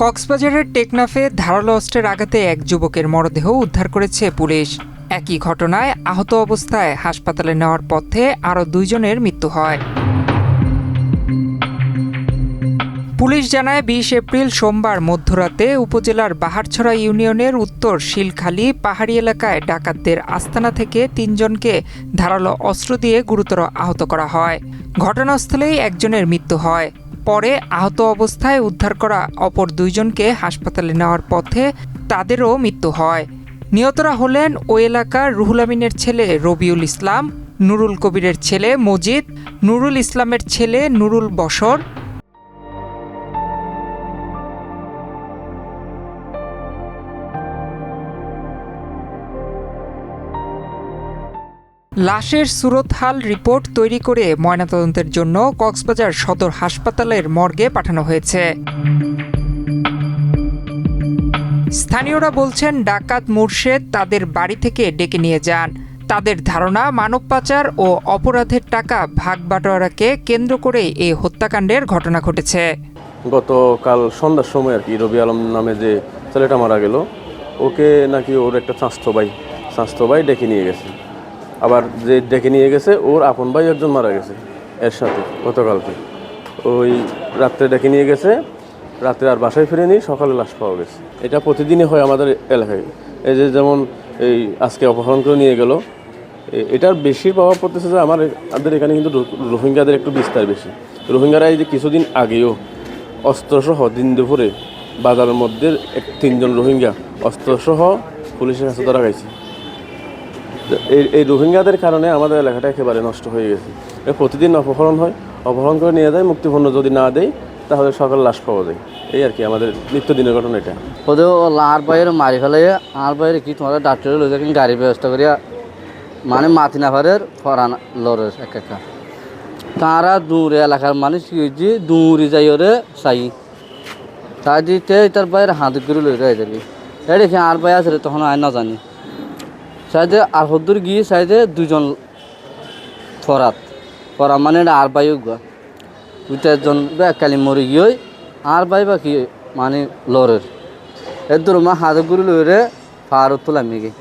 কক্সবাজারের টেকনাফে ধারালো অস্ত্রের আঘাতে এক যুবকের মরদেহ উদ্ধার করেছে পুলিশ। একই ঘটনায় আহত অবস্থায় হাসপাতালে নেওয়ার পথে আরও 2 জনের মৃত্যু হয়। পুলিশ জানায় 20 এপ্রিল সোমবার মধ্যরাতে উপজেলার বাহারছড়া ইউনিয়নের উত্তর শিলখালী পাহাড়ি এলাকায় ডাকাতদের আস্তানা থেকে 3 জনকে ধারালো অস্ত্র দিয়ে গুরুতর আহত করা হয়। ঘটনাস্থলেই একজনের মৃত্যু হয়। পরে আহত অবস্থায় উদ্ধার করা অপর 2 জনকে হাসপাতালে নেওয়ার পথে তাদেরও মৃত্যু হয়। নিহতরা হলেন ওই এলাকার রুহুল আমিনের ছেলে রবিউল ইসলাম, নুরুল কবিরের ছেলে মজিদ, নুরুল ইসলামের ছেলে নুরুল বশর। লাশের সুরতহাল রিপোর্ট তৈরি করে ময়নাতদন্তের জন্য কক্সবাজার সদর হাসপাতালের মর্গে পাঠানো হয়েছে। স্থানীয়রা বলছেন, ডাকাত মুর্শেদ তাদের বাড়ি থেকে ডেকে নিয়ে যান। তাদের ধারণা, মানব পাচার ও অপরাধের টাকা ভাগ বাটোয়ারাকে কেন্দ্র করে এই হত্যাকাণ্ডের ঘটনা ঘটেছে। গতকাল সন্ধ্যার সময় আর কি রবি আলম নামে যে ছেলেটা মারা গেল, ওকে নাকি ওর একটা স্বাস্থ্য ভাই ডেকে নিয়ে গেছে। আবার যে ডেকে নিয়ে গেছে ওর আপন ভাই একজন মারা গেছে এর সাথে গতকালকে। ওই রাত্রে ডেকে নিয়ে গেছে, রাত্রে আর বাসায় ফিরেনি, সকালে লাশ পাওয়া গেছে। এটা প্রতিদিনই হয় আমাদের এলাকায়। এই যে যেমন এই আজকে অপহরণ করে নিয়ে গেল, এটার বেশি প্রভাব পড়তেছে যে আমাদের এখানে কিন্তু রোহিঙ্গাদের একটু বিস্তার বেশি। রোহিঙ্গারা এই যে কিছুদিন আগেও অস্ত্রসহ দিন দুপুরে বাজারের মধ্যে 3 জন রোহিঙ্গা অস্ত্রসহ পুলিশের কাছে ধরা গেছে। এই রোহিঙ্গাদের কারণে আমাদের এলাকাটা একেবারে নষ্ট হয়ে গেছে। প্রতিদিন অপহরণ হয়, অপহরণ করে নিয়ে যায়, মুক্তিপণ্য যদি না দেয় তাহলে সকালে লাশ পাওয়া যায়। এই আর কি আমাদের নিত্যদিনের ঘটনা এটা। ওদের আর বাইরে মারি ফেলে, আর বাইরে কি তোমার ডাক্তারে লই যায় গাড়ির ব্যবস্থা করিয়া মানে মাতিনাফারের ফরান লড়ের একা তারা দূরে এলাকার মানুষ কি হয়েছে দূরে যাই ওরে চাই তাই দিতে তার বাইরে হাত করে লই রাই যাবি এই দেখি আর ভাই আছে তখন আয় না জানি সাইডে আর হদ্দুর গিয়ে সাইডে 2 জন ফরা মানে আর ভাইও গা 2 জন কালি মরে গিয়ে আর ভাই বা কি মানে লড়ের এর দূর মা হাত করে লই রে ফার তোলামি গে।